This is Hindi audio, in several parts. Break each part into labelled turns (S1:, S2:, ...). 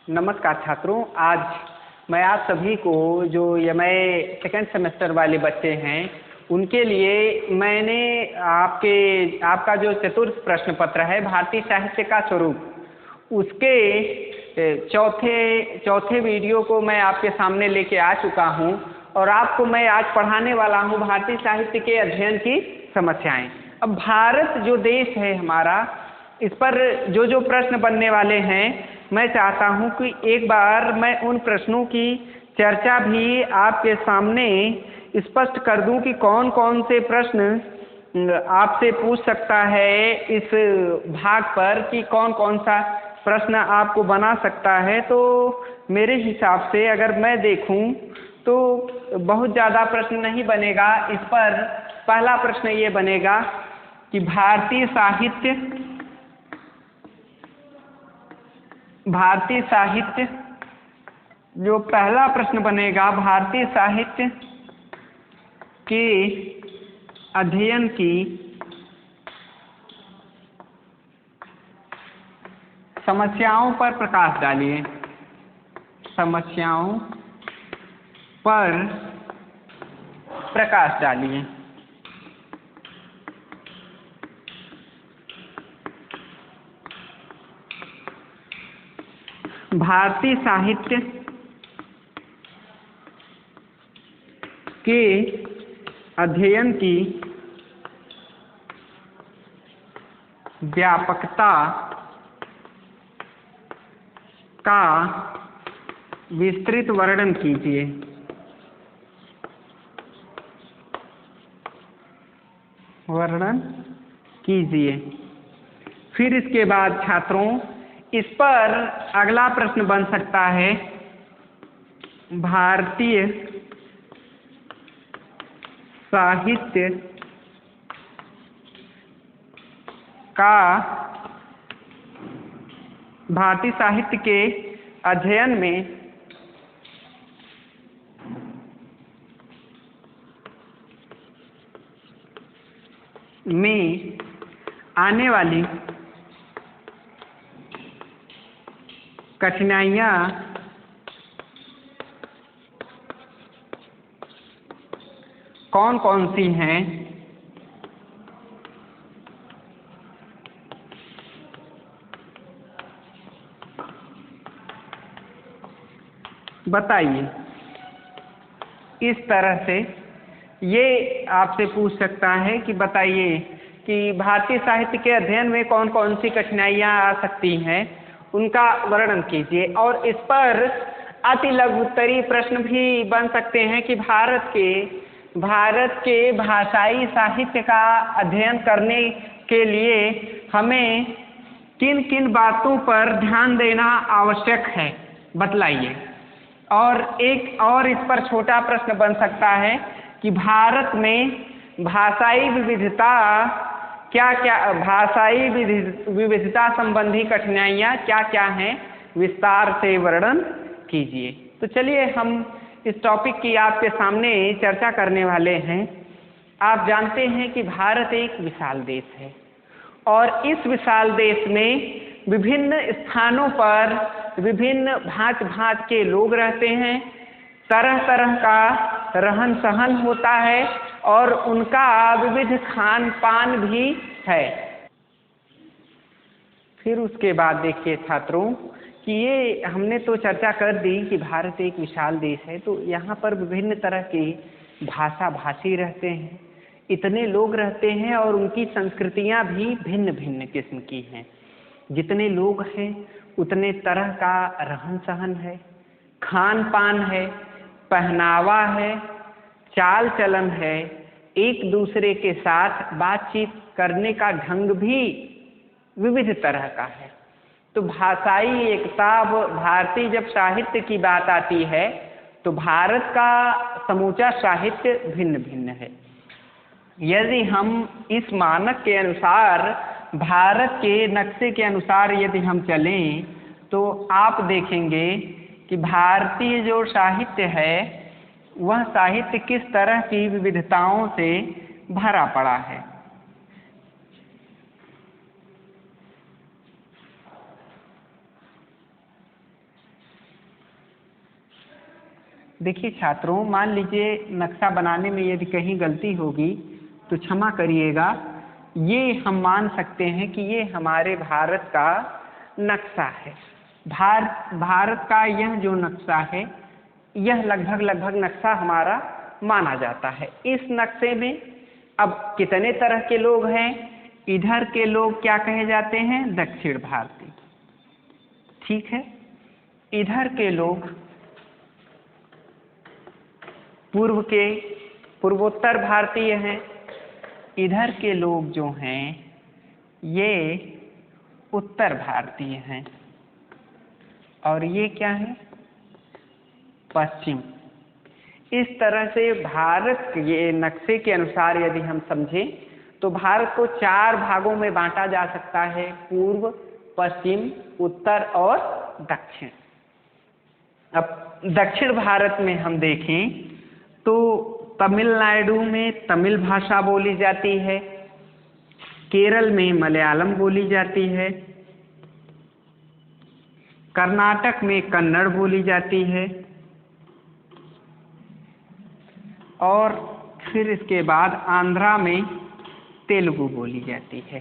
S1: नमस्कार छात्रों। आज मैं आप सभी को जो मैं सेकंड सेमेस्टर वाले बच्चे हैं उनके लिए मैंने आपका जो चतुर्थ प्रश्न पत्र है भारतीय साहित्य का स्वरूप उसके चौथे वीडियो को मैं आपके सामने लेके आ चुका हूं और आपको मैं आज पढ़ाने वाला हूं भारतीय साहित्य के अध्ययन की समस्याएं। अब भारत जो देश है हमारा, इस पर जो प्रश्न बनने वाले हैं मैं चाहता हूं कि एक बार मैं उन प्रश्नों की चर्चा भी आपके सामने स्पष्ट कर दूं कि कौन कौन से प्रश्न आपसे पूछ सकता है इस भाग पर, कि कौन कौन सा प्रश्न आपको बना सकता है। तो मेरे हिसाब से अगर मैं देखूं तो बहुत ज़्यादा प्रश्न नहीं बनेगा। इस पर पहला प्रश्न ये बनेगा कि भारतीय साहित्य जो पहला प्रश्न बनेगा, भारतीय साहित्य के अध्ययन की समस्याओं पर प्रकाश डालिए। समस्याओं पर प्रकाश डालिए। भारतीय साहित्य के अध्ययन की व्यापकता का विस्तृत वर्णन कीजिए। फिर इसके बाद छात्रों इस पर अगला प्रश्न बन सकता है, भारतीय साहित्य के अध्ययन में आने वाली कठिनाइयाँ कौन कौन सी हैं, बताइए। इस तरह से ये आपसे पूछ सकता है कि बताइए कि भारतीय साहित्य के अध्ययन में कौन कौन सी कठिनाइयाँ आ सकती हैं, उनका वर्णन कीजिए। और इस पर अति लघु उत्तरीय प्रश्न भी बन सकते हैं कि भारत के भाषाई साहित्य का अध्ययन करने के लिए हमें किन किन बातों पर ध्यान देना आवश्यक है, बतलाइए। और एक और इस पर छोटा प्रश्न बन सकता है कि भारत में भाषाई विविधता संबंधी कठिनाइयाँ क्या क्या हैं, विस्तार से वर्णन कीजिए। तो चलिए हम इस टॉपिक की आपके सामने चर्चा करने वाले हैं। आप जानते हैं कि भारत एक विशाल देश है और इस विशाल देश में विभिन्न स्थानों पर विभिन्न भांत के लोग रहते हैं, तरह तरह का रहन सहन होता है और उनका विविध खान पान भी है। फिर उसके बाद देखिए छात्रों कि ये हमने तो चर्चा कर दी कि भारत एक विशाल देश है, तो यहाँ पर विभिन्न तरह के भाषी रहते हैं, इतने लोग रहते हैं और उनकी संस्कृतियाँ भी भिन्न भिन्न किस्म की हैं। जितने लोग हैं उतने तरह का रहन सहन है, खान पान है, पहनावा है, चाल चलन है, एक दूसरे के साथ बातचीत करने का ढंग भी विविध तरह का है। तो भाषाई एकता, भारतीय जब साहित्य की बात आती है तो भारत का समूचा साहित्य भिन्न भिन्न है। यदि हम इस मानक के अनुसार, भारत के नक्शे के अनुसार यदि हम चलें तो आप देखेंगे कि भारतीय जो साहित्य है वह साहित्य किस तरह की विविधताओं से भरा पड़ा है। देखिए छात्रों, मान लीजिए नक्शा बनाने में यदि कहीं गलती होगी तो क्षमा करिएगा। ये हम मान सकते हैं कि ये हमारे भारत का नक्शा है। भारत का यह जो नक्शा है, यह लगभग नक्शा हमारा माना जाता है। इस नक्शे में अब कितने तरह के लोग हैं? इधर के लोग क्या कहे जाते हैं? दक्षिण भारतीय। ठीक है। इधर के लोग पूर्वोत्तर भारतीय हैं। इधर के लोग जो हैं ये उत्तर भारतीय हैं। और ये क्या है? पश्चिम। इस तरह से भारत ये नक्शे के अनुसार यदि हम समझें तो भारत को 4 भागों में बांटा जा सकता है: पूर्व, पश्चिम, उत्तर और दक्षिण। अब दक्षिण भारत में हम देखें तो तमिलनाडु में तमिल भाषा बोली जाती है, केरल में मलयालम बोली जाती है, कर्नाटक में कन्नड़ बोली जाती है, और फिर इसके बाद आंध्रा में तेलुगु बोली जाती है।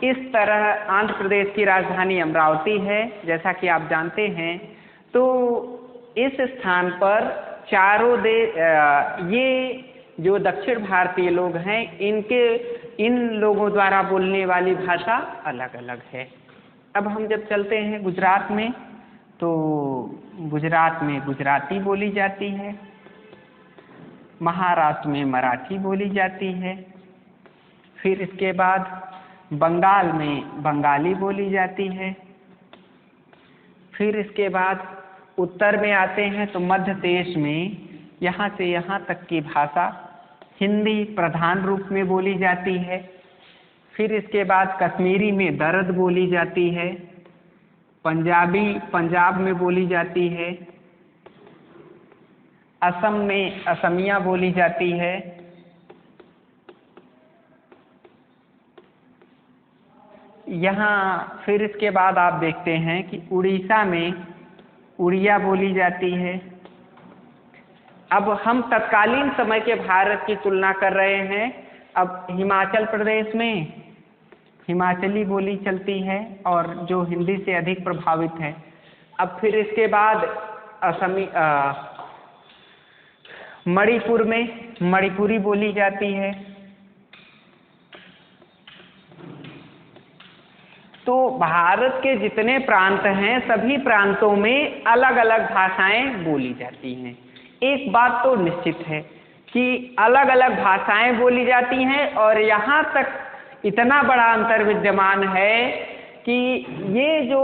S1: इस तरह आंध्र प्रदेश की राजधानी अमरावती है, जैसा कि आप जानते हैं। तो इस स्थान पर ये जो दक्षिण भारतीय लोग हैं, इन लोगों द्वारा बोलने वाली भाषा अलग अलग है। अब हम जब चलते हैं गुजरात में, तो गुजरात में गुजराती बोली जाती है, महाराष्ट्र में मराठी बोली जाती है, फिर इसके बाद बंगाल में बंगाली बोली जाती है, फिर इसके बाद उत्तर में आते हैं तो मध्य देश में यहाँ से यहाँ तक की भाषा हिंदी प्रधान रूप में बोली जाती है। फिर इसके बाद कश्मीरी में दर्द बोली जाती है, पंजाबी पंजाब में बोली जाती है, असम में असमिया बोली जाती है, यहाँ फिर इसके बाद आप देखते हैं कि उड़ीसा में उड़िया बोली जाती है। अब हम तत्कालीन समय के भारत की तुलना कर रहे हैं। अब हिमाचल प्रदेश में हिमाचली बोली चलती है और जो हिंदी से अधिक प्रभावित है। अब फिर इसके बाद मणिपुर में मणिपुरी बोली जाती है। तो भारत के जितने प्रांत हैं, सभी प्रांतों में अलग अलग भाषाएं बोली जाती हैं। एक बात तो निश्चित है कि अलग अलग भाषाएं बोली जाती हैं, और यहाँ तक इतना बड़ा अंतर विद्यमान है कि ये जो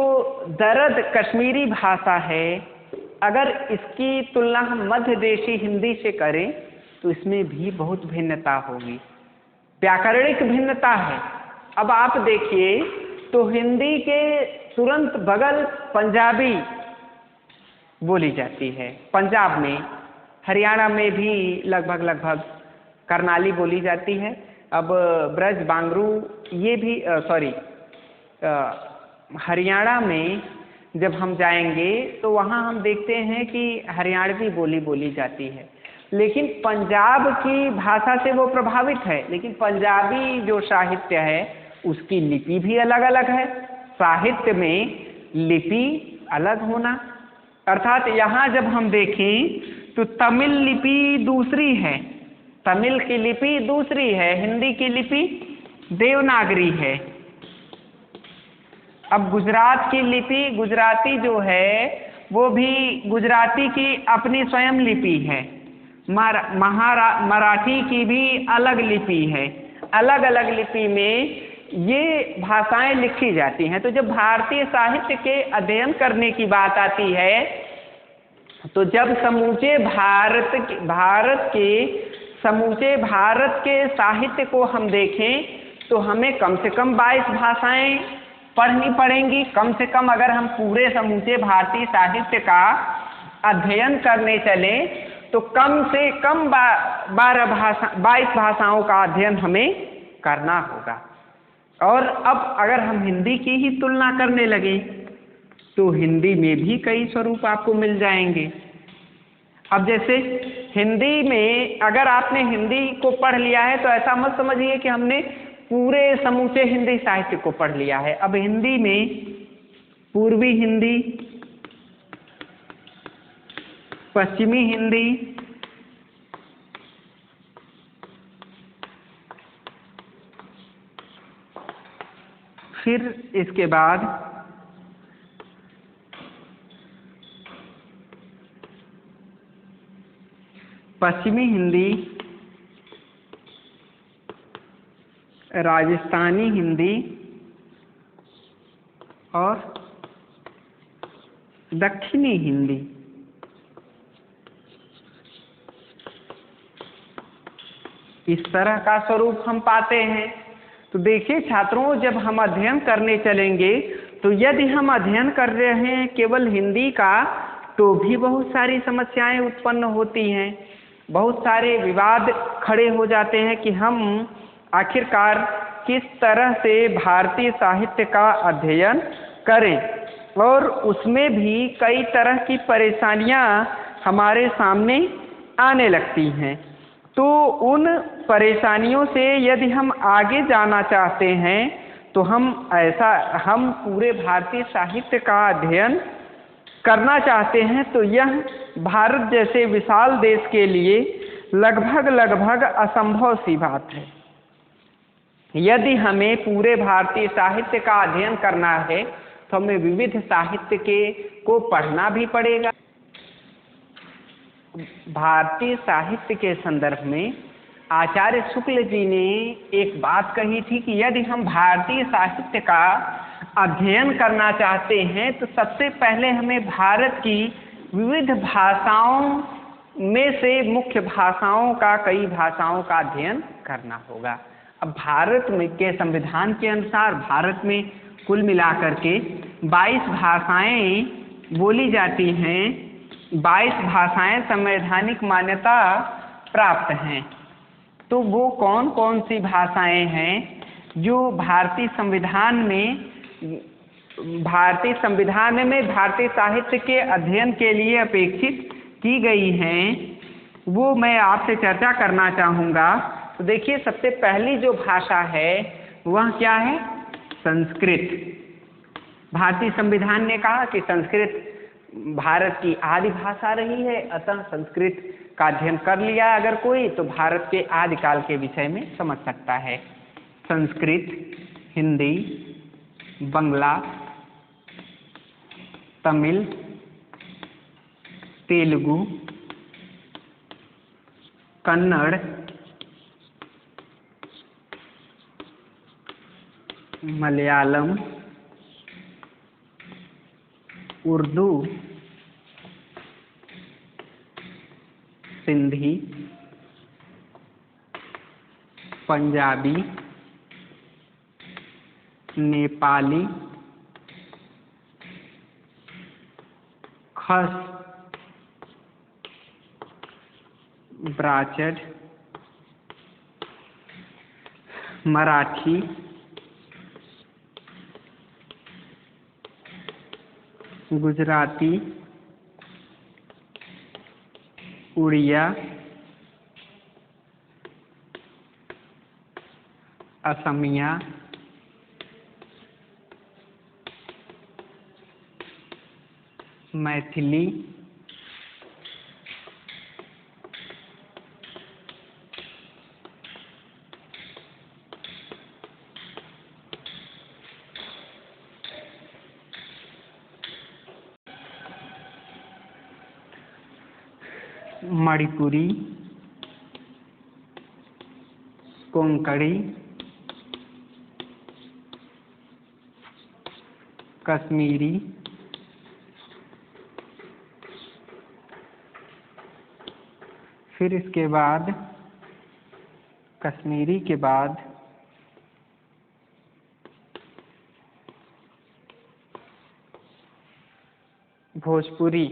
S1: दर्द कश्मीरी भाषा है, अगर इसकी तुलना हम मध्य देशी हिंदी से करें तो इसमें भी बहुत भिन्नता होगी, व्याकरणिक भिन्नता है। अब आप देखिए तो हिंदी के तुरंत बगल पंजाबी बोली जाती है। पंजाब में, हरियाणा में भी लगभग करनाली बोली जाती है। अब ब्रज बांगरू ये भी हरियाणा में जब हम जाएंगे तो वहाँ हम देखते हैं कि हरियाणवी बोली जाती है, लेकिन पंजाब की भाषा से वो प्रभावित है। लेकिन पंजाबी जो साहित्य है उसकी लिपि भी अलग अलग है। साहित्य में लिपि अलग होना, अर्थात यहाँ जब हम देखें तो तमिल लिपि दूसरी है, तमिल की लिपि दूसरी है, हिंदी की लिपि देवनागरी है। अब गुजरात की लिपि, गुजराती जो है वो भी गुजराती की अपनी स्वयं लिपि है। मराठी की भी अलग लिपि है। अलग अलग लिपि में ये भाषाएं लिखी जाती हैं। तो जब भारतीय साहित्य के अध्ययन करने की बात आती है, तो जब समूचे भारत के साहित्य को हम देखें तो हमें कम से कम 22 भाषाएं पढ़नी पड़ेंगी। कम से कम अगर हम पूरे समूचे भारतीय साहित्य का अध्ययन करने चलें तो कम से कम 22 भाषाओं का अध्ययन हमें करना होगा। और अब अगर हम हिंदी की ही तुलना करने लगे तो हिंदी में भी कई स्वरूप आपको मिल जाएंगे। अब जैसे हिंदी में अगर आपने हिंदी को पढ़ लिया है तो ऐसा मत समझिए कि हमने पूरे समूचे हिंदी साहित्य को पढ़ लिया है। अब हिंदी में पूर्वी हिंदी, पश्चिमी हिंदी, फिर इसके बाद पश्चिमी हिंदी, राजस्थानी हिंदी और दक्षिणी हिंदी। इस तरह का स्वरूप हम पाते हैं। तो देखिए छात्रों, जब हम अध्ययन करने चलेंगे तो यदि हम अध्ययन कर रहे हैं केवल हिंदी का तो भी बहुत सारी समस्याएं उत्पन्न होती हैं, बहुत सारे विवाद खड़े हो जाते हैं कि हम आखिरकार किस तरह से भारतीय साहित्य का अध्ययन करें, और उसमें भी कई तरह की परेशानियां हमारे सामने आने लगती हैं। तो उन परेशानियों से यदि हम आगे जाना चाहते हैं तो हम पूरे भारतीय साहित्य का अध्ययन करना चाहते हैं तो यह भारत जैसे विशाल देश के लिए लगभग असंभव सी बात है। यदि हमें पूरे भारतीय साहित्य का अध्ययन करना है तो हमें विविध साहित्य को पढ़ना भी पड़ेगा। भारतीय साहित्य के संदर्भ में आचार्य शुक्ल जी ने एक बात कही थी कि यदि हम भारतीय साहित्य का अध्ययन करना चाहते हैं तो सबसे पहले हमें भारत की विविध भाषाओं में से मुख्य भाषाओं का, कई भाषाओं का अध्ययन करना होगा। अब भारत में के संविधान के अनुसार भारत में कुल मिलाकर के 22 भाषाएं बोली जाती हैं, 22 भाषाएं संवैधानिक मान्यता प्राप्त हैं। तो वो कौन कौन सी भाषाएं हैं जो भारतीय संविधान में भारतीय साहित्य के अध्ययन के लिए अपेक्षित की गई हैं, वो मैं आपसे चर्चा करना चाहूँगा। तो देखिए सबसे पहली जो भाषा है वह क्या है? संस्कृत। भारतीय संविधान ने कहा कि संस्कृत भारत की आदि भाषा रही है, अतः संस्कृत का अध्ययन कर लिया अगर कोई तो भारत के आदिकाल के विषय में समझ सकता है। संस्कृत, हिंदी, बंगला, तमिल, तेलुगु, कन्नड़, मलयालम, उर्दू, सिंधी, पंजाबी, नेपाली, खस, ब्राचड, मराठी, गुजराती, उड़िया, असमिया, मैथिली, मणिपुरी, कोंकणी, कश्मीरी, फिर इसके बाद कश्मीरी के बाद भोजपुरी।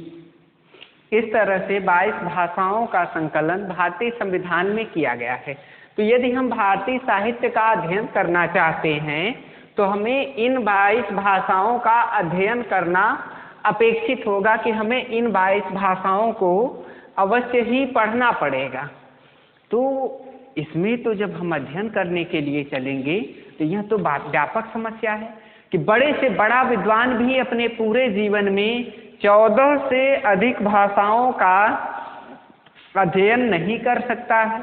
S1: इस तरह से 22 भाषाओं का संकलन भारतीय संविधान में किया गया है। तो यदि हम भारतीय साहित्य का अध्ययन करना चाहते हैं तो हमें इन 22 भाषाओं का अध्ययन करना अपेक्षित होगा कि हमें इन 22 भाषाओं को अवश्य ही पढ़ना पड़ेगा। तो इसमें तो जब हम अध्ययन करने के लिए चलेंगे तो यह तो व्यापक समस्या है कि बड़े से बड़ा विद्वान भी अपने पूरे जीवन में 14 से अधिक भाषाओं का अध्ययन नहीं कर सकता है,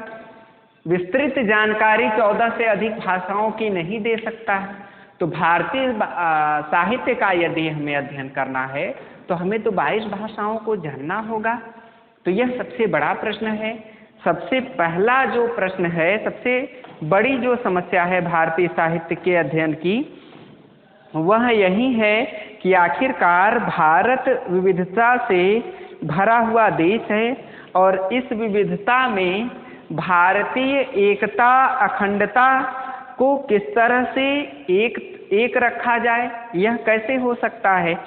S1: विस्तृत जानकारी 14 से अधिक भाषाओं की नहीं दे सकता है। तो भारतीय साहित्य का यदि हमें अध्ययन करना है तो हमें तो 22 भाषाओं को जानना होगा। तो यह सबसे बड़ा प्रश्न है। सबसे पहला जो प्रश्न है, सबसे बड़ी जो समस्या है भारतीय साहित्य के अध्ययन की, वह यही है कि आखिरकार भारत विविधता से भरा हुआ देश है और इस विविधता में भारतीय एकता अखंडता को किस तरह से एक रखा जाए, यह कैसे हो सकता है।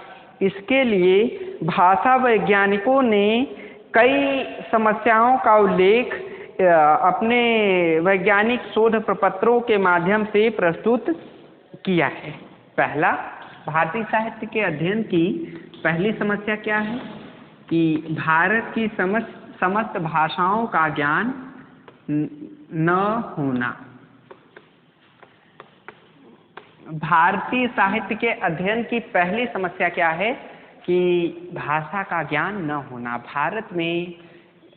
S1: इसके लिए भाषा वैज्ञानिकों ने कई समस्याओं का उल्लेख अपने वैज्ञानिक शोध प्रपत्रों के माध्यम से प्रस्तुत किया है। पहला, भारतीय साहित्य के अध्ययन की पहली समस्या क्या है कि भारत की समस्त भाषाओं का ज्ञान न होना। भारतीय साहित्य के अध्ययन की पहली समस्या क्या है कि भाषा का ज्ञान न होना। भारत में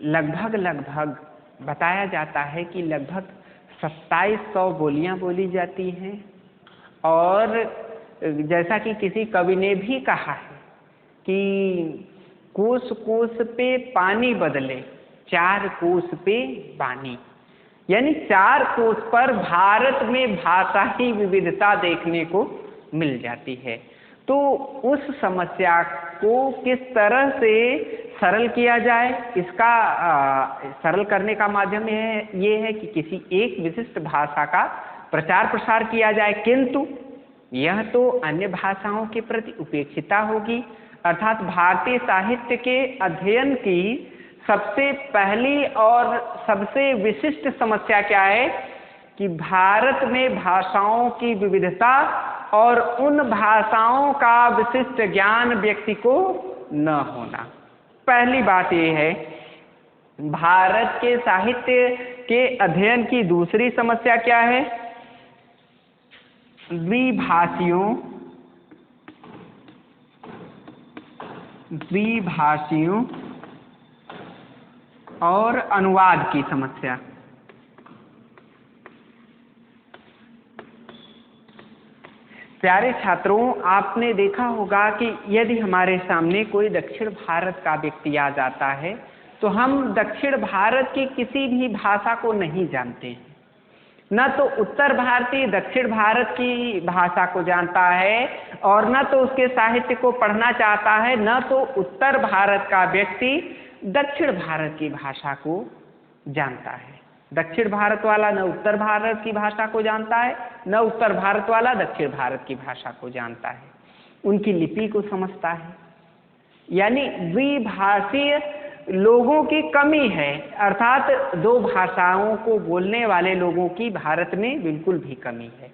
S1: लगभग बताया जाता है कि लगभग 2700 बोलियां बोली जाती हैं और जैसा कि किसी कवि ने भी कहा है कि कोस कोस पे पानी बदले, 4 कोस पे पानी, यानी 4 कोस पर भारत में भाषा की विविधता देखने को मिल जाती है। तो उस समस्या को किस तरह से सरल किया जाए, इसका सरल करने का माध्यम ये है कि किसी एक विशिष्ट भाषा का प्रचार प्रसार किया जाए, किंतु यह तो अन्य भाषाओं के प्रति उपेक्षिता होगी। अर्थात भारतीय साहित्य के अध्ययन की सबसे पहली और सबसे विशिष्ट समस्या क्या है कि भारत में भाषाओं की विविधता और उन भाषाओं का विशिष्ट ज्ञान व्यक्ति को न होना। पहली बात यह है। भारत के साहित्य के अध्ययन की दूसरी समस्या क्या है? द्विभाषियों और अनुवाद की समस्या। प्यारे छात्रों, आपने देखा होगा कि यदि हमारे सामने कोई दक्षिण भारत का व्यक्ति आ जाता है तो हम दक्षिण भारत की किसी भी भाषा को नहीं जानते हैं। न तो उत्तर भारतीय दक्षिण भारत की भाषा को जानता है और न तो उसके साहित्य को पढ़ना चाहता है, न तो उत्तर भारत का व्यक्ति दक्षिण भारत की भाषा को जानता है। दक्षिण भारत वाला न उत्तर भारत की भाषा को जानता है, न उत्तर भारत वाला दक्षिण भारत की भाषा को जानता है, उनकी लिपि को समझता है। यानी द्विभाषीय लोगों की कमी है, अर्थात 2 भाषाओं को बोलने वाले लोगों की भारत में बिल्कुल भी कमी है।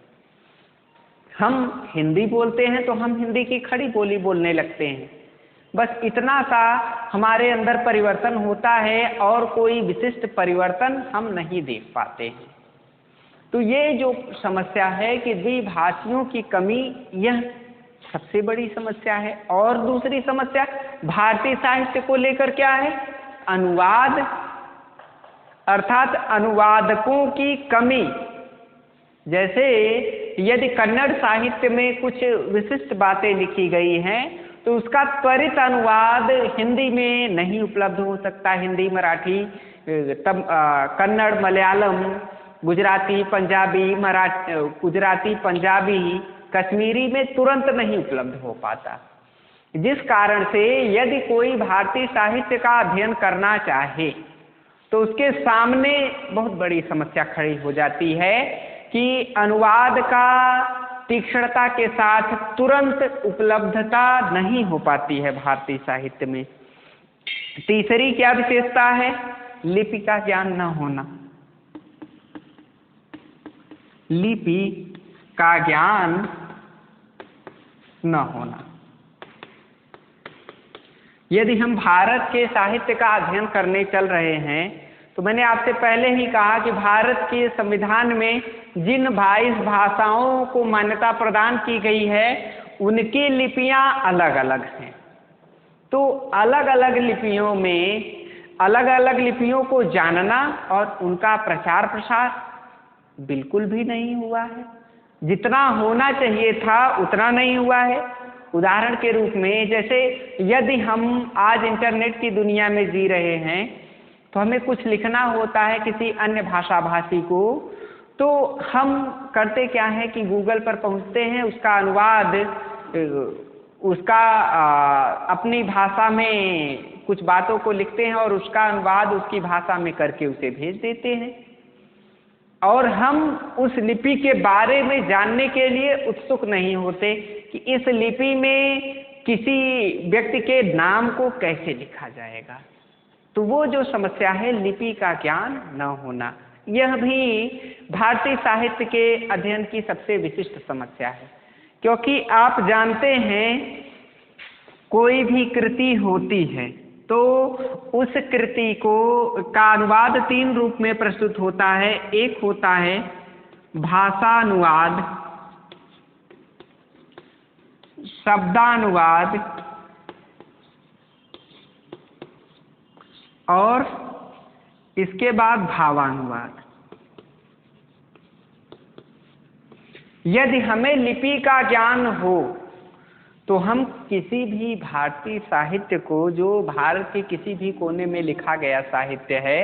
S1: हम हिंदी बोलते हैं तो हम हिंदी की खड़ी बोली बोलने लगते हैं, बस इतना सा हमारे अंदर परिवर्तन होता है और कोई विशिष्ट परिवर्तन हम नहीं देख पाते हैं। तो ये जो समस्या है कि द्विभाषियों की कमी, यह सबसे बड़ी समस्या है। और दूसरी समस्या भारतीय साहित्य को लेकर क्या है? अनुवाद, अर्थात अनुवादकों की कमी। जैसे यदि कन्नड़ साहित्य में कुछ विशिष्ट बातें लिखी गई हैं तो उसका त्वरित अनुवाद हिंदी में नहीं उपलब्ध हो सकता। हिंदी, मराठी, कन्नड़, मलयालम, गुजराती, पंजाबी, कश्मीरी में तुरंत नहीं उपलब्ध हो पाता। जिस कारण से यदि कोई भारतीय साहित्य का अध्ययन करना चाहे तो उसके सामने बहुत बड़ी समस्या खड़ी हो जाती है कि अनुवाद का तीक्ष्णता के साथ तुरंत उपलब्धता नहीं हो पाती है भारतीय साहित्य में। तीसरी क्या विशेषता है? लिपि का ज्ञान न होना। लिपि का ज्ञान न होना। यदि हम भारत के साहित्य का अध्ययन करने चल रहे हैं तो मैंने आपसे पहले ही कहा कि भारत के संविधान में जिन 22 भाषाओं को मान्यता प्रदान की गई है उनकी लिपियां अलग अलग हैं। तो अलग अलग लिपियों में अलग अलग लिपियों को जानना और उनका प्रचार प्रसार बिल्कुल भी नहीं हुआ है। जितना होना चाहिए था उतना नहीं हुआ है। उदाहरण के रूप में, जैसे यदि हम आज इंटरनेट की दुनिया में जी रहे हैं तो हमें कुछ लिखना होता है किसी अन्य भाषा भाषी को, तो हम करते क्या है कि गूगल पर पहुंचते हैं, उसका अनुवाद उसका अपनी भाषा में कुछ बातों को लिखते हैं और उसका अनुवाद उसकी भाषा में करके उसे भेज देते हैं। और हम उस लिपि के बारे में जानने के लिए उत्सुक नहीं होते कि इस लिपि में किसी व्यक्ति के नाम को कैसे लिखा जाएगा। तो वो जो समस्या है लिपि का ज्ञान न होना, यह भी भारतीय साहित्य के अध्ययन की सबसे विशिष्ट समस्या है। क्योंकि आप जानते हैं कोई भी कृति होती है तो उस कृति का अनुवाद 3 रूप में प्रस्तुत होता है। एक होता है भाषानुवाद, शब्दानुवाद और इसके बाद भावानुवाद। यदि हमें लिपि का ज्ञान हो तो हम किसी भी भारतीय साहित्य को, जो भारत के किसी भी कोने में लिखा गया साहित्य है,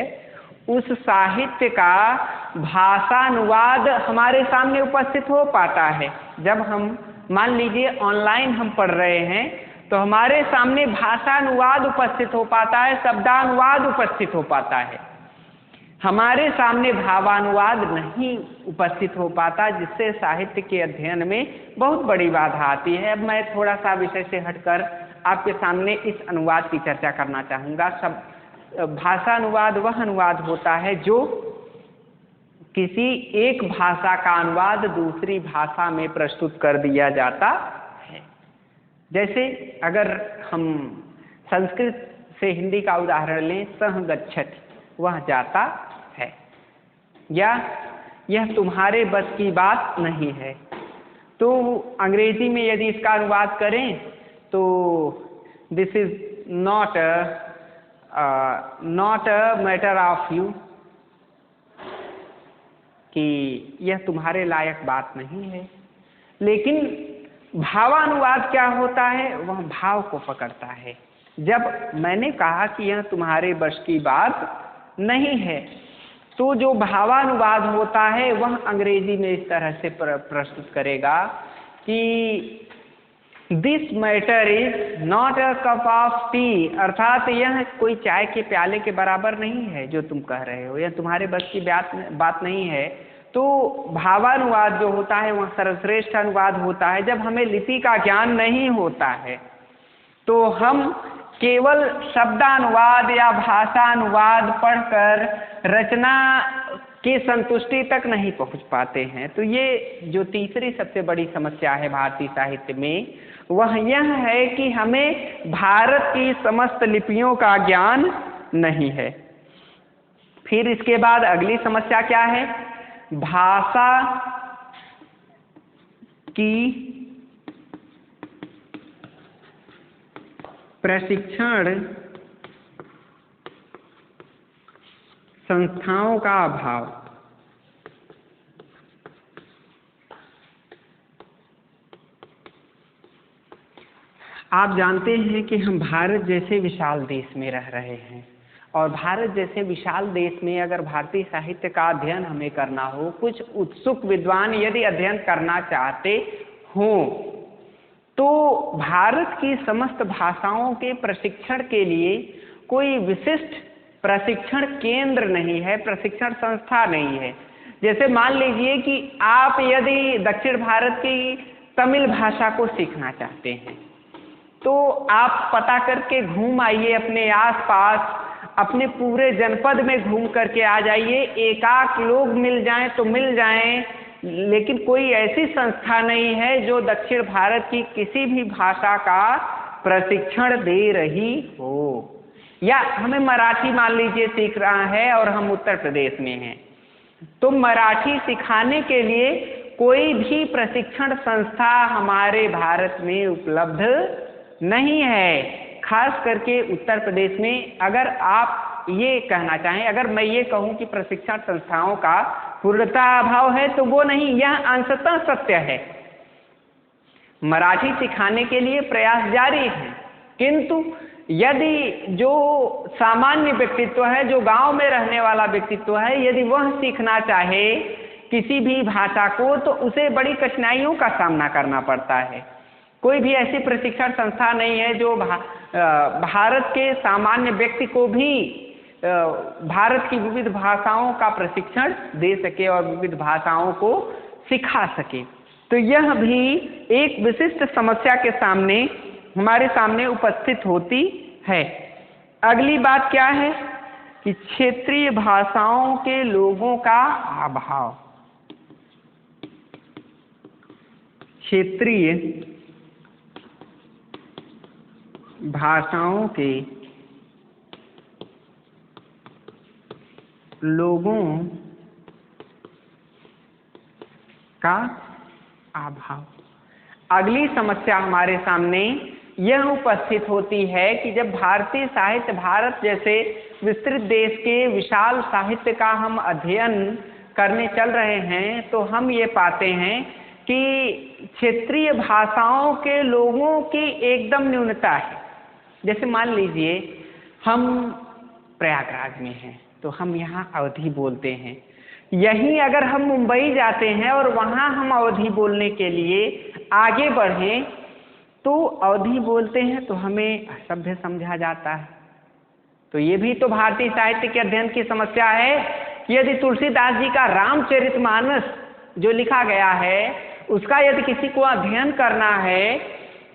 S1: उस साहित्य का भाषानुवाद हमारे सामने उपस्थित हो पाता है। जब हम मान लीजिए ऑनलाइन हम पढ़ रहे हैं तो हमारे सामने भाषानुवाद उपस्थित हो पाता है, शब्दानुवाद उपस्थित हो पाता है, हमारे सामने भावानुवाद नहीं उपस्थित हो पाता, जिससे साहित्य के अध्ययन में बहुत बड़ी बाधा आती है। अब मैं थोड़ा सा विषय से हटकर आपके सामने इस अनुवाद की चर्चा करना चाहूँगा। भाषानुवाद वह अनुवाद होता है जो किसी एक भाषा का अनुवाद दूसरी भाषा में प्रस्तुत कर दिया जाता है। जैसे अगर हम संस्कृत से हिंदी का उदाहरण लें, सह गच्छति, वह जाता है, या यह तुम्हारे बस की बात नहीं है। तो अंग्रेजी में यदि इसका अनुवाद करें तो this is not a matter of you, कि यह तुम्हारे लायक बात नहीं है। लेकिन भावानुवाद क्या होता है? वह भाव को पकड़ता है। जब मैंने कहा कि यह तुम्हारे बस की बात नहीं है, तो जो भावानुवाद होता है वह अंग्रेजी में इस तरह से प्रस्तुत करेगा कि this matter is not a cup of T, अर्थात यह कोई चाय के प्याले के बराबर नहीं है जो तुम कह रहे हो, यह तुम्हारे बस की बात नहीं है। तो भावानुवाद जो होता है वह सर्वश्रेष्ठ अनुवाद होता है। जब हमें लिपि का ज्ञान नहीं होता है तो हम केवल शब्दानुवाद या भाषानुवाद पढ़कर रचना की संतुष्टि तक नहीं पहुंच पाते हैं। तो ये जो तीसरी सबसे बड़ी समस्या है भारतीय साहित्य में, वह यह है कि हमें भारत की समस्त लिपियों का ज्ञान नहीं है। फिर इसके बाद अगली समस्या क्या है? भाषा की प्रशिक्षण संस्थाओं का अभाव। आप जानते हैं कि हम भारत जैसे विशाल देश में रह रहे हैं, और भारत जैसे विशाल देश में अगर भारतीय साहित्य का अध्ययन हमें करना हो, कुछ उत्सुक विद्वान यदि अध्ययन करना चाहते हों, तो भारत की समस्त भाषाओं के प्रशिक्षण के लिए कोई विशिष्ट प्रशिक्षण केंद्र नहीं है, प्रशिक्षण संस्था नहीं है। जैसे मान लीजिए कि आप यदि दक्षिण भारत की तमिल भाषा को सीखना चाहते हैं, तो आप पता करके घूम आइए अपने आसपास, अपने पूरे जनपद में घूम करके आ जाइए। एकाक लोग मिल जाएं तो मिल जाएं, लेकिन कोई ऐसी संस्था नहीं है जो दक्षिण भारत की किसी भी भाषा का प्रशिक्षण दे रही हो। या हमें मराठी मान लीजिए सीख रहा है और हम उत्तर प्रदेश में हैं, तो मराठी सिखाने के लिए कोई भी प्रशिक्षण संस्था हमारे भारत में उपलब्ध नहीं है। खास करके उत्तर प्रदेश में अगर आप ये कहना चाहें, अगर मैं ये कहूं कि प्रशिक्षण संस्थाओं का पूर्णतः अभाव है तो वो नहीं, यह अंशतः सत्य है। मराठी सिखाने के लिए प्रयास जारी है, किंतु यदि जो सामान्य व्यक्तित्व है, जो गांव में रहने वाला व्यक्तित्व है, यदि वह सीखना चाहे किसी भी भाषा को तो उसे बड़ी कठिनाइयों का सामना करना पड़ता है। कोई भी ऐसी प्रशिक्षण संस्था नहीं है जो भारत के सामान्य व्यक्ति को भी भारत की विविध भाषाओं का प्रशिक्षण दे सके और विविध भाषाओं को सिखा सके। तो यह भी एक विशिष्ट समस्या के सामने हमारे सामने उपस्थित होती है। अगली बात क्या है कि क्षेत्रीय भाषाओं के लोगों का अभाव। क्षेत्रीय भाषाओं के लोगों का अभाव। अगली समस्या हमारे सामने यह उपस्थित होती है कि जब भारतीय साहित्य, भारत जैसे विस्तृत देश के विशाल साहित्य का हम अध्ययन करने चल रहे हैं, तो हम ये पाते हैं कि क्षेत्रीय भाषाओं के लोगों की एकदम न्यूनता है। जैसे मान लीजिए हम प्रयागराज में हैं तो हम यहाँ अवधी बोलते हैं। यहीं अगर हम मुंबई जाते हैं और वहाँ हम अवधी बोलने के लिए आगे बढ़ें तो अवधी बोलते हैं तो हमें असभ्य समझा जाता है। तो ये भी तो भारतीय साहित्य के अध्ययन की समस्या है कि यदि तुलसीदास जी का रामचरितमानस जो लिखा गया है उसका यदि किसी को अध्ययन करना है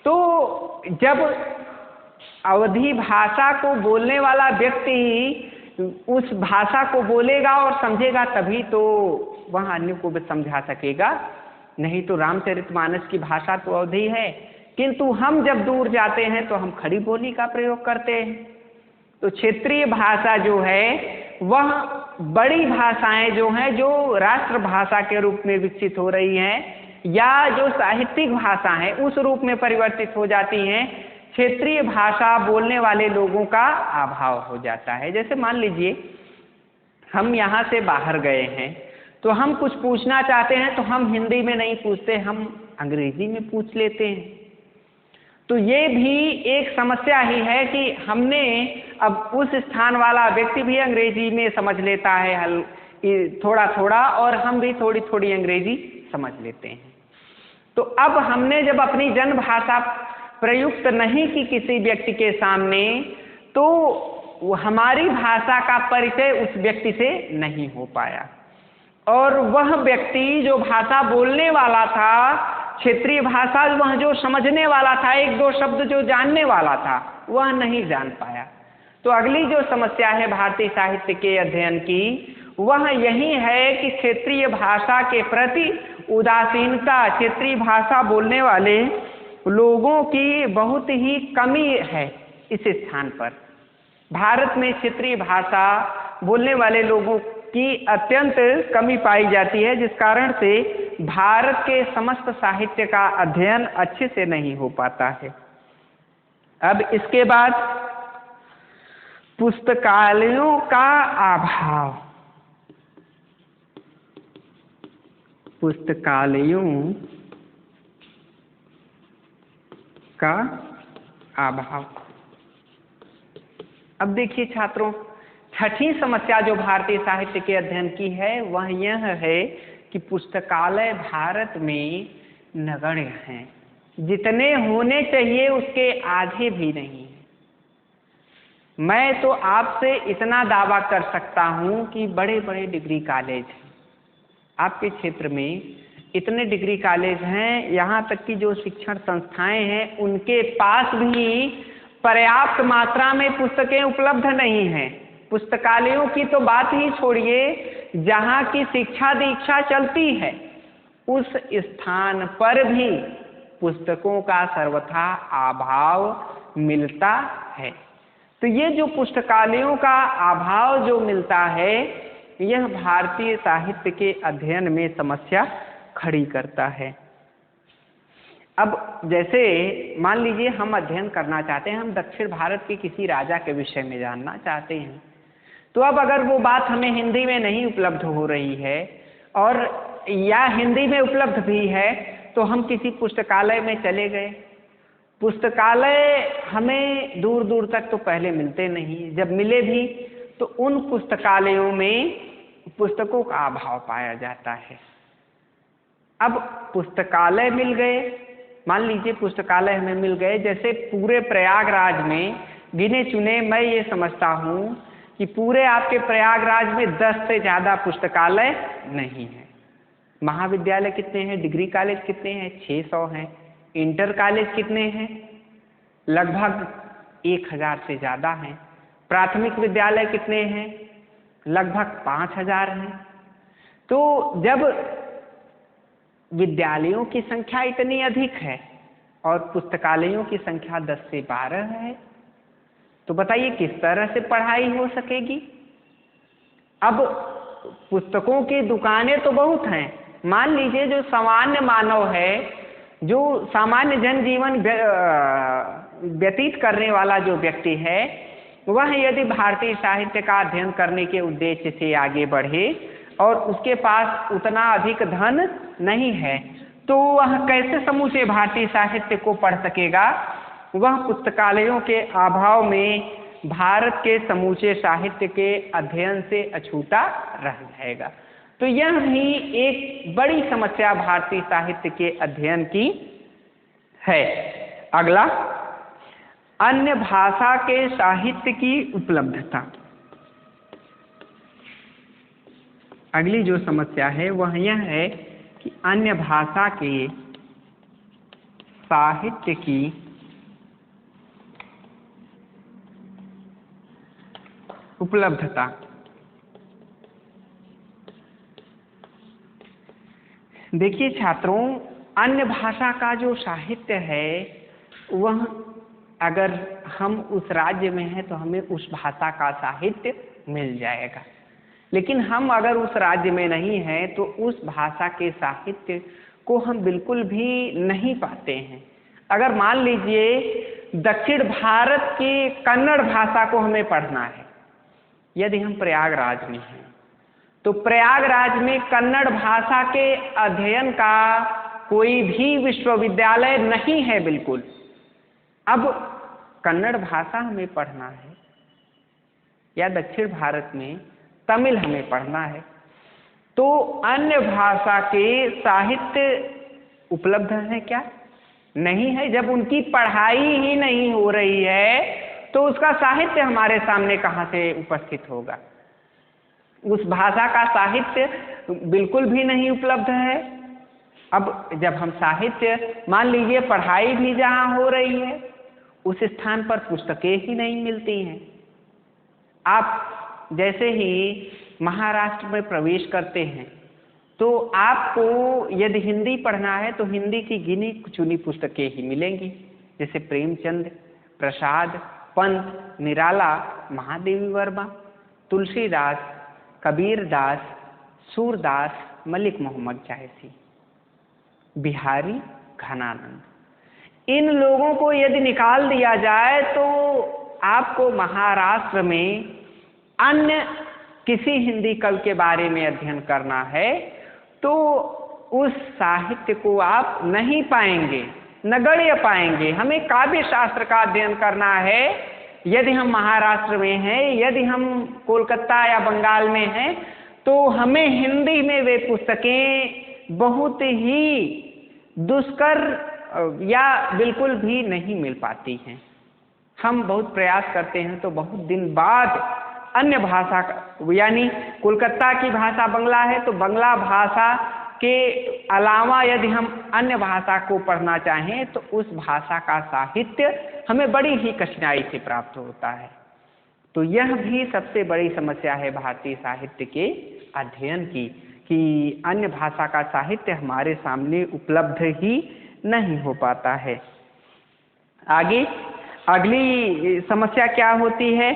S1: तो जब अवधी भाषा को बोलने वाला व्यक्ति उस भाषा को बोलेगा और समझेगा तभी तो वह अन्य को भी समझा सकेगा, नहीं तो रामचरितमानस की भाषा तो अवधी है, किंतु हम जब दूर जाते हैं तो हम खड़ी बोली का प्रयोग करते हैं। तो क्षेत्रीय भाषा जो है वह बड़ी भाषाएं जो हैं, जो राष्ट्रभाषा के रूप में विकसित हो रही हैं या जो साहित्यिक भाषा है उस रूप में परिवर्तित हो जाती हैं, क्षेत्रीय भाषा बोलने वाले लोगों का अभाव हो जाता है। जैसे मान लीजिए हम यहाँ से बाहर गए हैं तो हम कुछ पूछना चाहते हैं तो हम हिंदी में नहीं पूछते, हम अंग्रेजी में पूछ लेते हैं। तो ये भी एक समस्या ही है कि हमने अब उस स्थान वाला व्यक्ति भी अंग्रेजी में समझ लेता है थोड़ा थोड़ा और हम भी थोड़ी थोड़ी अंग्रेजी समझ लेते हैं। तो अब हमने जब अपनी जन्म भाषा प्रयुक्त नहीं की किसी व्यक्ति के सामने तो हमारी भाषा का परिचय उस व्यक्ति से नहीं हो पाया और वह व्यक्ति जो भाषा बोलने वाला था, क्षेत्रीय भाषा वह जो समझने वाला था, एक दो शब्द जो जानने वाला था, वह नहीं जान पाया। तो अगली जो समस्या है भारतीय साहित्य के अध्ययन की वह यही है कि क्षेत्रीय भाषा के प्रति उदासीनता, क्षेत्रीय भाषा बोलने वाले लोगों की बहुत ही कमी है। इस स्थान पर भारत में क्षेत्रीय भाषा बोलने वाले लोगों की अत्यंत कमी पाई जाती है, जिस कारण से भारत के समस्त साहित्य का अध्ययन अच्छे से नहीं हो पाता है। अब इसके बाद पुस्तकालयों का अभाव। पुस्तकालयों का अभाव। अब देखिए छात्रों, छठी समस्या जो भारतीय साहित्य के अध्ययन की है वह यह है कि पुस्तकालय भारत में नगण्य हैं, जितने होने चाहिए उसके आधे भी नहीं है। मैं तो आपसे इतना दावा कर सकता हूं कि बड़े बड़े डिग्री कॉलेज हैं आपके क्षेत्र में, इतने डिग्री कॉलेज हैं, यहाँ तक कि जो शिक्षण संस्थाएं हैं उनके पास भी पर्याप्त मात्रा में पुस्तकें उपलब्ध नहीं हैं। पुस्तकालयों की तो बात ही छोड़िए, जहाँ की शिक्षा दीक्षा चलती है उस स्थान पर भी पुस्तकों का सर्वथा अभाव मिलता है। तो ये जो पुस्तकालयों का अभाव जो मिलता है, यह भारतीय साहित्य के अध्ययन में समस्या खड़ी करता है। अब जैसे मान लीजिए हम अध्ययन करना चाहते हैं, हम दक्षिण भारत के किसी राजा के विषय में जानना चाहते हैं, तो अब अगर वो बात हमें हिंदी में नहीं उपलब्ध हो रही है और या हिंदी में उपलब्ध भी है, तो हम किसी पुस्तकालय में चले गए। पुस्तकालय हमें दूर दूर तक तो पहले मिलते नहीं, जब मिले भी तो उन पुस्तकालयों में पुस्तकों का अभाव पाया जाता है। अब पुस्तकालय मिल गए, मान लीजिए पुस्तकालय हमें मिल गए, जैसे पूरे प्रयागराज में गिने चुने, मैं ये समझता हूँ कि पूरे आपके प्रयागराज में 10 से ज़्यादा पुस्तकालय नहीं है। महाविद्यालय कितने हैं, डिग्री कॉलेज कितने हैं, 600 हैं। इंटर कॉलेज कितने हैं, लगभग 1000 से ज़्यादा हैं। प्राथमिक विद्यालय कितने हैं, लगभग 5000 हैं। तो जब विद्यालयों की संख्या इतनी अधिक है और पुस्तकालयों की संख्या 10 से 12 है, तो बताइए किस तरह से पढ़ाई हो सकेगी। अब पुस्तकों की दुकानें तो बहुत हैं, मान लीजिए जो सामान्य मानव है, जो सामान्य जनजीवन व्यतीत करने वाला जो व्यक्ति है, वह यदि भारतीय साहित्य का अध्ययन करने के उद्देश्य से आगे बढ़े और उसके पास उतना अधिक धन नहीं है, तो वह कैसे समूचे भारतीय साहित्य को पढ़ सकेगा। वह पुस्तकालयों के अभाव में भारत के समूचे साहित्य के अध्ययन से अछूता रह जाएगा। तो यह भी एक बड़ी समस्या भारतीय साहित्य के अध्ययन की है। अगला, अन्य भाषा के साहित्य की उपलब्धता। अगली जो समस्या है वह यह है कि अन्य भाषा के साहित्य की उपलब्धता। देखिए छात्रों, अन्य भाषा का जो साहित्य है वह अगर हम उस राज्य में हैं तो हमें उस भाषा का साहित्य मिल जाएगा, लेकिन हम अगर उस राज्य में नहीं हैं तो उस भाषा के साहित्य को हम बिल्कुल भी नहीं पाते हैं। अगर मान लीजिए दक्षिण भारत की कन्नड़ भाषा को हमें पढ़ना है, यदि हम प्रयागराज में हैं, तो प्रयागराज में कन्नड़ भाषा के अध्ययन का कोई भी विश्वविद्यालय नहीं है बिल्कुल। अब कन्नड़ भाषा हमें पढ़ना है, या दक्षिण भारत में तमिल हमें पढ़ना है, तो अन्य भाषा के साहित्य उपलब्ध है क्या? नहीं है। जब उनकी पढ़ाई ही नहीं हो रही है तो उसका साहित्य हमारे सामने कहाँ से उपस्थित होगा। उस भाषा का साहित्य बिल्कुल भी नहीं उपलब्ध है। अब जब हम साहित्य, मान लीजिए पढ़ाई भी जहाँ हो रही है उस स्थान पर पुस्तकें ही नहीं मिलती हैं। आप जैसे ही महाराष्ट्र में प्रवेश करते हैं तो आपको यदि हिंदी पढ़ना है तो हिंदी की गिनी चुनी पुस्तकें ही मिलेंगी, जैसे प्रेमचंद, प्रसाद, पंत, निराला, महादेवी वर्मा, तुलसीदास, कबीरदास, सूरदास, मलिक मोहम्मद जायसी, बिहारी, घनानंद। इन लोगों को यदि निकाल दिया जाए तो आपको महाराष्ट्र में अन्य किसी हिंदी कवि के बारे में अध्ययन करना है तो उस साहित्य को आप नहीं पाएंगे, नगण्य पाएंगे। हमें काव्य शास्त्र का अध्ययन करना है, यदि हम महाराष्ट्र में हैं, यदि हम कोलकाता या बंगाल में हैं, तो हमें हिंदी में वे पुस्तकें बहुत ही दुष्कर या बिल्कुल भी नहीं मिल पाती हैं। हम बहुत प्रयास करते हैं तो बहुत दिन बाद अन्य भाषा का, यानी कोलकाता की भाषा बंगला है तो बंगला भाषा के अलावा यदि हम अन्य भाषा को पढ़ना चाहें तो उस भाषा का साहित्य हमें बड़ी ही कठिनाई से प्राप्त होता है। तो यह भी सबसे बड़ी समस्या है भारतीय साहित्य के अध्ययन की, कि अन्य भाषा का साहित्य हमारे सामने उपलब्ध ही नहीं हो पाता है। आगे, अगली समस्या क्या होती है?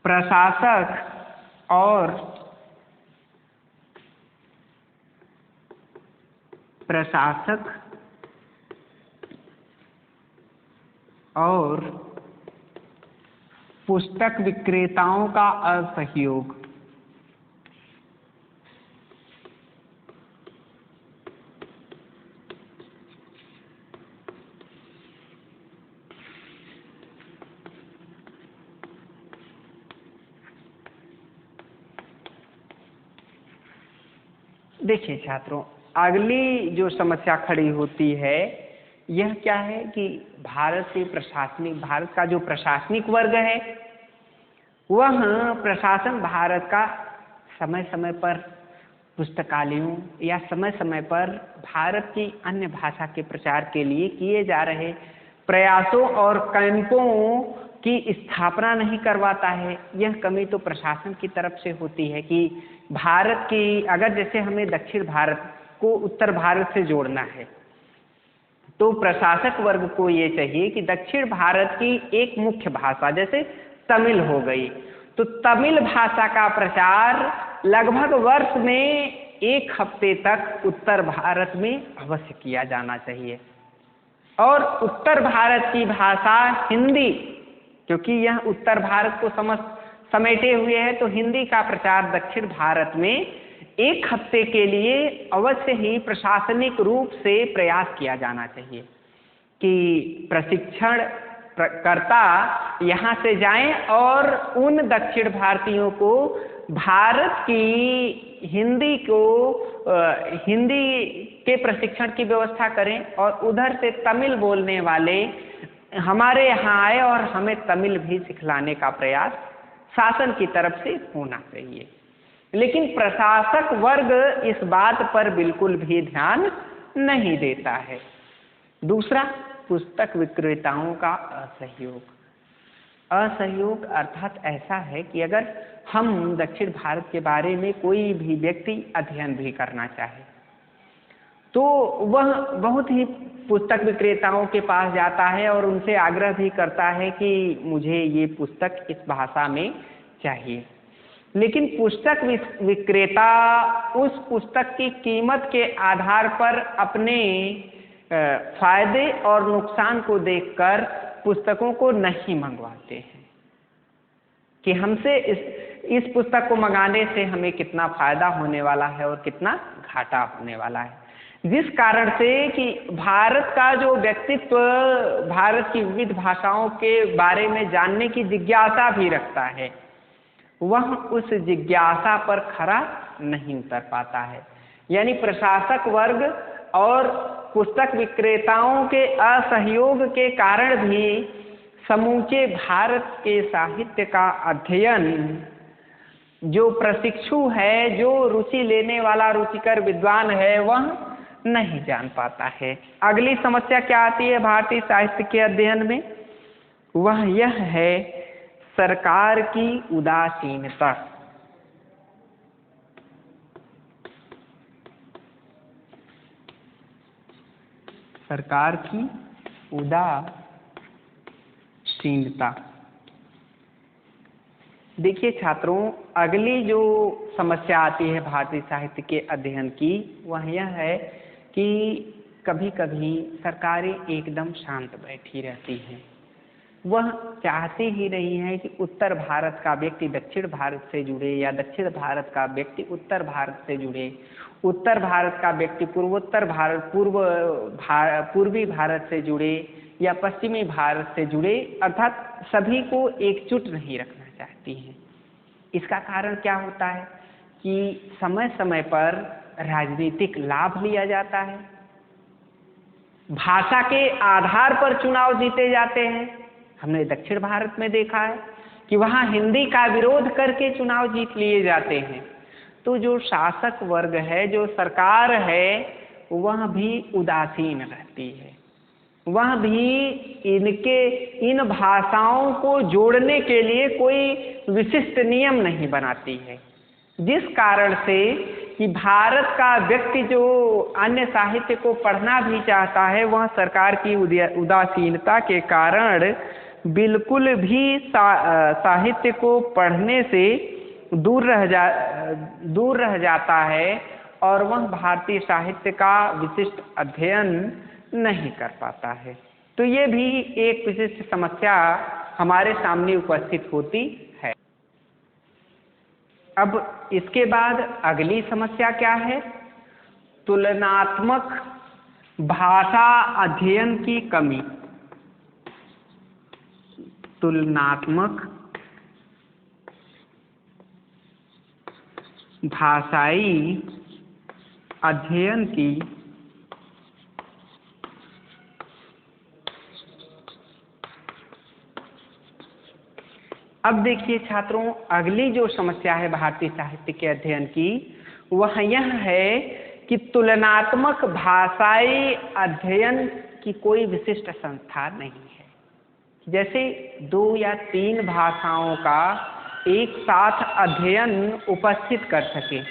S1: प्रशासक और पुस्तक विक्रेताओं का असहयोग। देखिए छात्रों, अगली जो समस्या खड़ी होती है यह क्या है कि भारत का जो प्रशासनिक वर्ग है वह प्रशासन भारत का समय समय पर पुस्तकालयों या समय समय पर भारत की अन्य भाषा के प्रचार के लिए किए जा रहे प्रयासों और कैंपों की स्थापना नहीं करवाता है। यह कमी तो प्रशासन की तरफ से होती है कि भारत की, अगर जैसे हमें दक्षिण भारत को उत्तर भारत से जोड़ना है तो प्रशासक वर्ग को ये चाहिए कि दक्षिण भारत की एक मुख्य भाषा जैसे तमिल हो गई, तो तमिल भाषा का प्रचार लगभग वर्ष में 1 हफ्ते तक उत्तर भारत में अवश्य किया जाना चाहिए। और उत्तर भारत की भाषा हिंदी, क्योंकि यह उत्तर भारत को समेटे हुए है, तो हिंदी का प्रचार दक्षिण भारत में 1 हफ्ते के लिए अवश्य ही प्रशासनिक रूप से प्रयास किया जाना चाहिए कि प्रशिक्षण कर्ता यहाँ से जाएं और उन दक्षिण भारतीयों को भारत की हिंदी के प्रशिक्षण की व्यवस्था करें और उधर से तमिल बोलने वाले हमारे यहाँ आए और हमें तमिल भी सिखलाने का प्रयास शासन की तरफ से होना चाहिए। लेकिन प्रशासक वर्ग इस बात पर बिल्कुल भी ध्यान नहीं देता है। दूसरा, पुस्तक विक्रेताओं का असहयोग अर्थात ऐसा है कि अगर हम दक्षिण भारत के बारे में कोई भी व्यक्ति अध्ययन भी करना चाहे तो वह बहुत ही पुस्तक विक्रेताओं के पास जाता है और उनसे आग्रह भी करता है कि मुझे ये पुस्तक इस भाषा में चाहिए। लेकिन पुस्तक विक्रेता उस पुस्तक की कीमत के आधार पर अपने फायदे और नुकसान को देखकर पुस्तकों को नहीं मंगवाते हैं कि हमसे इस पुस्तक को मंगाने से हमें कितना फायदा होने वाला है और कितना घाटा होने वाला है। जिस कारण से कि भारत का जो व्यक्तित्व भारत की विविध भाषाओं के बारे में जानने की जिज्ञासा भी रखता है, वह उस जिज्ञासा पर खरा नहीं उतर पाता है। यानी प्रशासक वर्ग और पुस्तक विक्रेताओं के असहयोग के कारण भी समूचे भारत के साहित्य का अध्ययन जो प्रशिक्षु है, जो रुचि लेने वाला रुचिकर विद्वान है, वह नहीं जान पाता है। अगली समस्या क्या आती है भारतीय साहित्य के अध्ययन में? वह यह है सरकार की उदासीनता। सरकार की उदासीनता। देखिए छात्रों, अगली जो समस्या आती है भारतीय साहित्य के अध्ययन की वह यह है कि कभी कभी सरकारें एकदम शांत बैठी रहती हैं। वह चाहती ही नहीं है कि उत्तर भारत का व्यक्ति दक्षिण भारत से जुड़े या दक्षिण भारत का व्यक्ति उत्तर भारत से जुड़े, उत्तर भारत का व्यक्ति पूर्वी भारत से जुड़े या पश्चिमी भारत से जुड़े, अर्थात सभी को एकजुट नहीं रखना चाहती हैं। इसका कारण क्या होता है कि समय समय पर राजनीतिक लाभ लिया जाता है, भाषा के आधार पर चुनाव जीते जाते हैं। हमने दक्षिण भारत में देखा है कि वहाँ हिंदी का विरोध करके चुनाव जीत लिए जाते हैं। तो जो शासक वर्ग है, जो सरकार है, वह भी उदासीन रहती है। वह भी इन भाषाओं को जोड़ने के लिए कोई विशिष्ट नियम नहीं बनाती है, जिस कारण से कि भारत का व्यक्ति जो अन्य साहित्य को पढ़ना भी चाहता है, वह सरकार की उदासीनता के कारण बिल्कुल भी साहित्य को पढ़ने से दूर रह जाता है और वह भारतीय साहित्य का विशिष्ट अध्ययन नहीं कर पाता है। तो ये भी एक विशिष्ट समस्या हमारे सामने उपस्थित होती है। अब इसके बाद अगली समस्या क्या है? तुलनात्मक भाषा अध्ययन की कमी। तुलनात्मक भाषाई अध्ययन की अब देखिए छात्रों, अगली जो समस्या है भारतीय साहित्य के अध्ययन की, वह यह है कि तुलनात्मक भाषाई अध्ययन की कोई विशिष्ट संस्था नहीं है। जैसे 2 या 3 भाषाओं का एक साथ अध्ययन उपस्थित कर सके।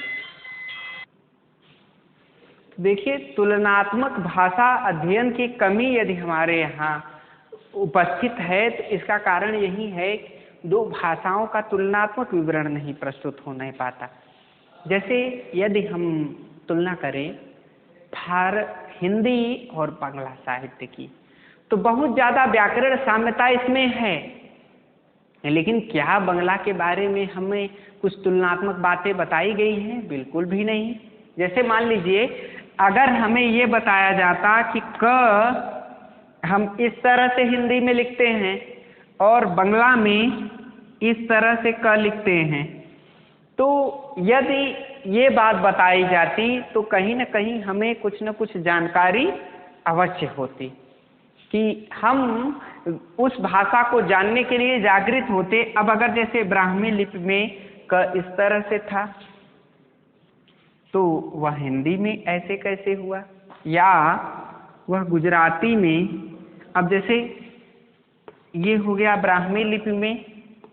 S1: देखिए, तुलनात्मक भाषा अध्ययन की कमी यदि हमारे यहाँ उपस्थित है तो इसका कारण यही है 2 भाषाओं का तुलनात्मक विवरण नहीं प्रस्तुत हो नहीं पाता। जैसे यदि हम तुलना करें हिंदी और बांग्ला साहित्य की, तो बहुत ज़्यादा व्याकरण साम्यता इसमें है, लेकिन क्या बांग्ला के बारे में हमें कुछ तुलनात्मक बातें बताई गई हैं? बिल्कुल भी नहीं। जैसे मान लीजिए, अगर हमें ये बताया जाता कि क हम इस तरह से हिंदी में लिखते हैं और बांग्ला में इस तरह से क लिखते हैं, तो यदि ये बात बताई जाती तो कहीं न कहीं हमें कुछ न कुछ जानकारी अवश्य होती कि हम उस भाषा को जानने के लिए जागृत होते। अब अगर जैसे ब्राह्मी लिपि में क इस तरह से था, तो वह हिंदी में ऐसे कैसे हुआ? या वह गुजराती में, अब जैसे ये हो गया ब्राह्मी लिपि में,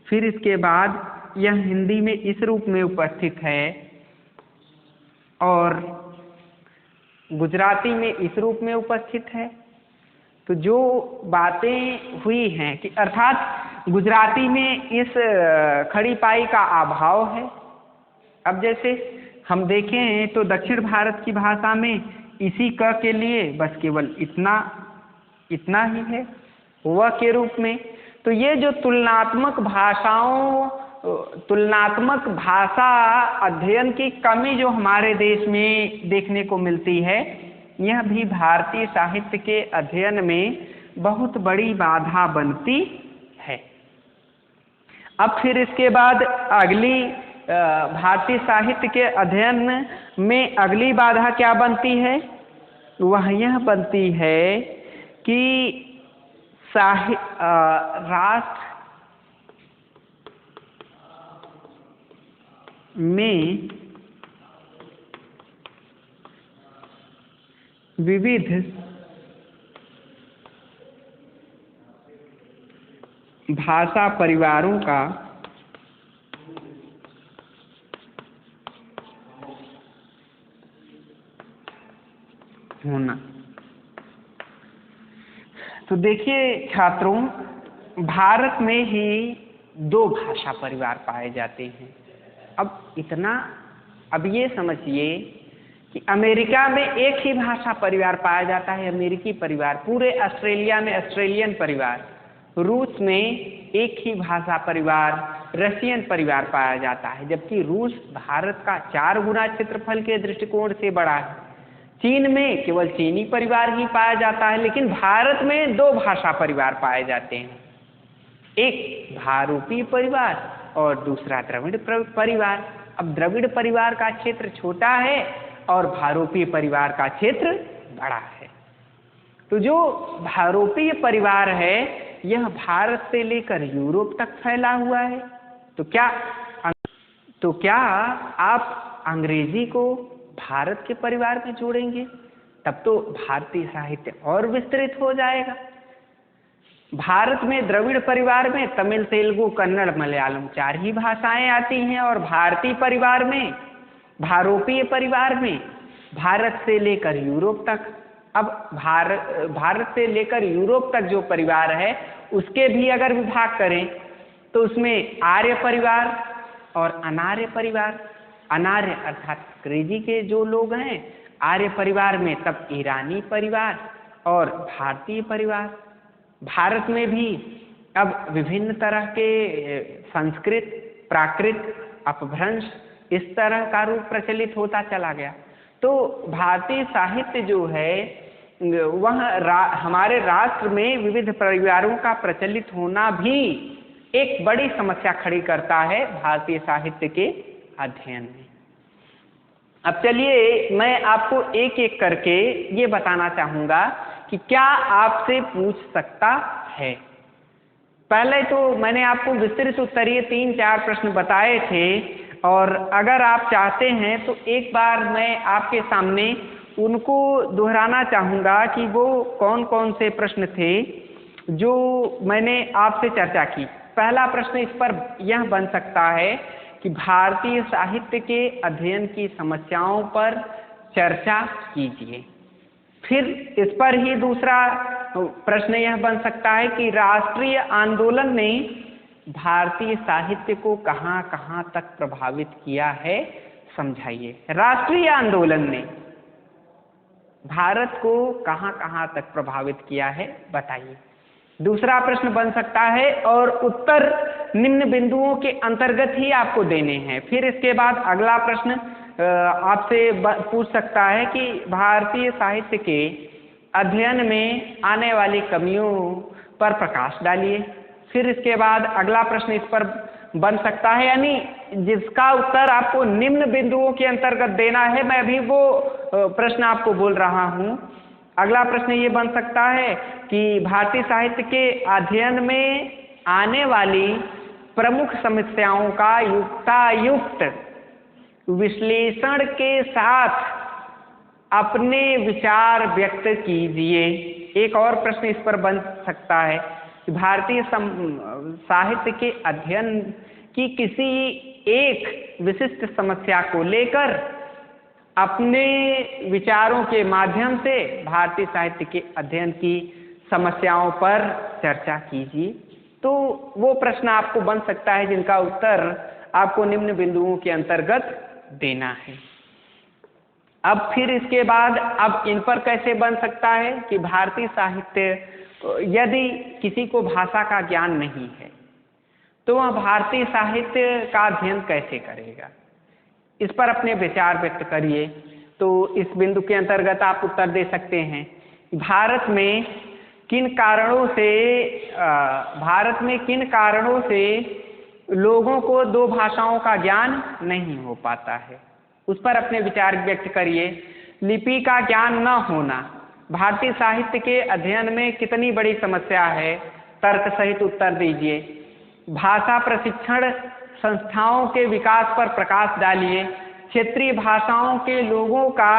S1: फिर इसके बाद यह हिंदी में इस रूप में उपस्थित है और गुजराती में इस रूप में उपस्थित है। तो जो बातें हुई हैं कि अर्थात गुजराती में इस खड़ी पाई का अभाव है। अब जैसे हम देखें तो दक्षिण भारत की भाषा में इसी क के लिए बस केवल इतना ही है वह के रूप में। तो ये जो तुलनात्मक भाषा अध्ययन की कमी जो हमारे देश में देखने को मिलती है, यह भी भारतीय साहित्य के अध्ययन में बहुत बड़ी बाधा बनती है। अब फिर इसके बाद अगली भारतीय साहित्य के अध्ययन में अगली बाधा क्या बनती है? वह यह बनती है कि राष्ट्र में विविध भाषा परिवारों का होना। तो देखिए छात्रों, भारत में ही 2 भाषा परिवार पाए जाते हैं। अब ये समझिए कि अमेरिका में एक ही भाषा परिवार पाया जाता है, अमेरिकी परिवार। पूरे ऑस्ट्रेलिया में ऑस्ट्रेलियन परिवार। रूस में एक ही भाषा परिवार रशियन परिवार पाया जाता है, जबकि रूस भारत का 4 गुना क्षेत्रफल के दृष्टिकोण से बड़ा है। चीन में केवल चीनी परिवार ही पाया जाता है, लेकिन भारत में 2 भाषा परिवार पाए जाते हैं, एक भारूपी परिवार और दूसरा द्रविड़ परिवार। अब द्रविड़ परिवार का क्षेत्र छोटा है और भारूपी परिवार का क्षेत्र बड़ा है। तो जो भारूपीय परिवार है यह भारत से लेकर यूरोप तक फैला हुआ है। तो क्या आप अंग्रेजी को भारत के परिवार में जोड़ेंगे? तब तो भारतीय साहित्य और विस्तृत हो जाएगा। भारत में द्रविड़ परिवार में तमिल, तेलुगु, कन्नड़, मलयालम 4 ही भाषाएं आती हैं और भारतीय परिवार में भारोपीय परिवार में भारत से लेकर यूरोप तक, अब भारत से लेकर यूरोप तक जो परिवार है उसके भी अगर विभाग करें तो उसमें आर्य परिवार और अनार्य परिवार, अनार्य अर्थात अंग्रेजी के जो लोग हैं, आर्य परिवार में तब ईरानी परिवार और भारतीय परिवार। भारत में भी अब विभिन्न तरह के संस्कृत, प्राकृत, अपभ्रंश इस तरह का रूप प्रचलित होता चला गया। तो भारतीय साहित्य जो है वह हमारे राष्ट्र में विविध परिवारों का प्रचलित होना भी एक बड़ी समस्या खड़ी करता है भारतीय साहित्य के अध्ययन में। अब चलिए मैं आपको एक एक करके ये बताना चाहूँगा कि क्या आपसे पूछ सकता है। पहले तो मैंने आपको विस्तृत उत्तरीय 3-4 प्रश्न बताए थे, और अगर आप चाहते हैं तो एक बार मैं आपके सामने उनको दोहराना चाहूँगा कि वो कौन कौन से प्रश्न थे जो मैंने आपसे चर्चा की। पहला प्रश्न इस पर यह बन सकता है कि भारतीय साहित्य के अध्ययन की समस्याओं पर चर्चा कीजिए। फिर इस पर ही दूसरा प्रश्न यह बन सकता है कि राष्ट्रीय आंदोलन ने भारतीय साहित्य को कहाँ कहाँ तक प्रभावित किया है, समझाइए। राष्ट्रीय आंदोलन ने भारत को कहाँ कहाँ तक प्रभावित किया है, बताइए। दूसरा प्रश्न बन सकता है और उत्तर निम्न बिंदुओं के अंतर्गत ही आपको देने हैं। फिर इसके बाद अगला प्रश्न आपसे पूछ सकता है कि भारतीय साहित्य के अध्ययन में आने वाली कमियों पर प्रकाश डालिए। फिर इसके बाद अगला प्रश्न इस पर बन सकता है, यानी जिसका उत्तर आपको निम्न बिंदुओं के अंतर्गत देना है, मैं अभी वो प्रश्न आपको बोल रहा हूँ। अगला प्रश्न ये बन सकता है कि भारतीय साहित्य के अध्ययन में आने वाली प्रमुख समस्याओं का युक्तायुक्त विश्लेषण के साथ अपने विचार व्यक्त कीजिए। एक और प्रश्न इस पर बन सकता है कि भारतीय साहित्य के अध्ययन की किसी एक विशिष्ट समस्या को लेकर अपने विचारों के माध्यम से भारतीय साहित्य के अध्ययन की समस्याओं पर चर्चा कीजिए। तो वो प्रश्न आपको बन सकता है जिनका उत्तर आपको निम्न बिंदुओं के अंतर्गत देना है। अब फिर इसके बाद अब इन पर कैसे बन सकता है कि भारतीय साहित्य, यदि किसी को भाषा का ज्ञान नहीं है तो वह भारतीय साहित्य का अध्ययन कैसे करेगा, इस पर अपने विचार व्यक्त करिए। तो इस बिंदु के अंतर्गत आप उत्तर दे सकते हैं भारत में किन कारणों से लोगों को दो भाषाओं का ज्ञान नहीं हो पाता है, उस पर अपने विचार व्यक्त करिए। लिपि का ज्ञान न होना भारतीय साहित्य के अध्ययन में कितनी बड़ी समस्या है, तर्क सहित उत्तर दीजिए। भाषा प्रशिक्षण संस्थाओं के विकास पर प्रकाश डालिए। क्षेत्रीय भाषाओं के लोगों का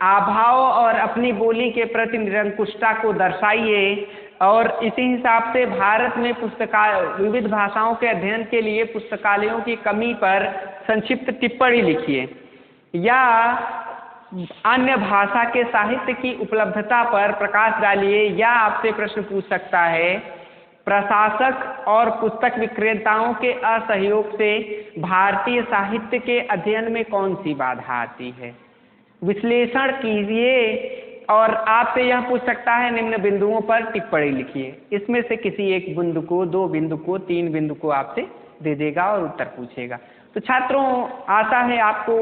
S1: अभाव और अपनी बोली के प्रति निरंकुशता को दर्शाइए, और इसी हिसाब से भारत में विविध भाषाओं के अध्ययन के लिए पुस्तकालयों की कमी पर संक्षिप्त टिप्पणी लिखिए, या अन्य भाषा के साहित्य की उपलब्धता पर प्रकाश डालिए। या आपसे प्रश्न पूछ सकता है प्रशासक और पुस्तक विक्रेताओं के असहयोग से भारतीय साहित्य के अध्ययन में कौन सी बाधा आती है, विश्लेषण कीजिए। और आपसे यह पूछ सकता है निम्न बिंदुओं पर टिप्पणी लिखिए। इसमें से किसी एक बिंदु को, 2 बिंदु को, 3 बिंदु को आपसे दे देगा और उत्तर पूछेगा। तो छात्रों, आशा है आपको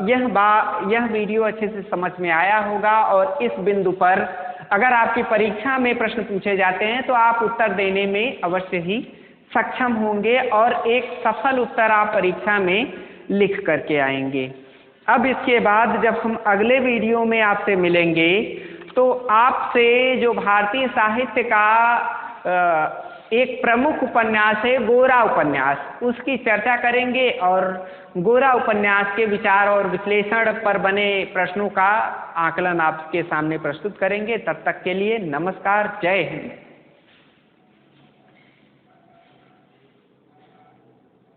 S1: यह वीडियो अच्छे से समझ में आया होगा, और इस बिंदु पर अगर आपकी परीक्षा में प्रश्न पूछे जाते हैं तो आप उत्तर देने में अवश्य ही सक्षम होंगे और एक सफल उत्तर आप परीक्षा में लिख करके आएंगे। अब इसके बाद जब हम अगले वीडियो में आपसे मिलेंगे तो आपसे जो भारतीय साहित्य का एक प्रमुख उपन्यास है गोरा उपन्यास, उसकी चर्चा करेंगे और गोरा उपन्यास के विचार और विश्लेषण पर बने प्रश्नों का आकलन आपके सामने प्रस्तुत करेंगे। तब तक के लिए नमस्कार, जय हिंद।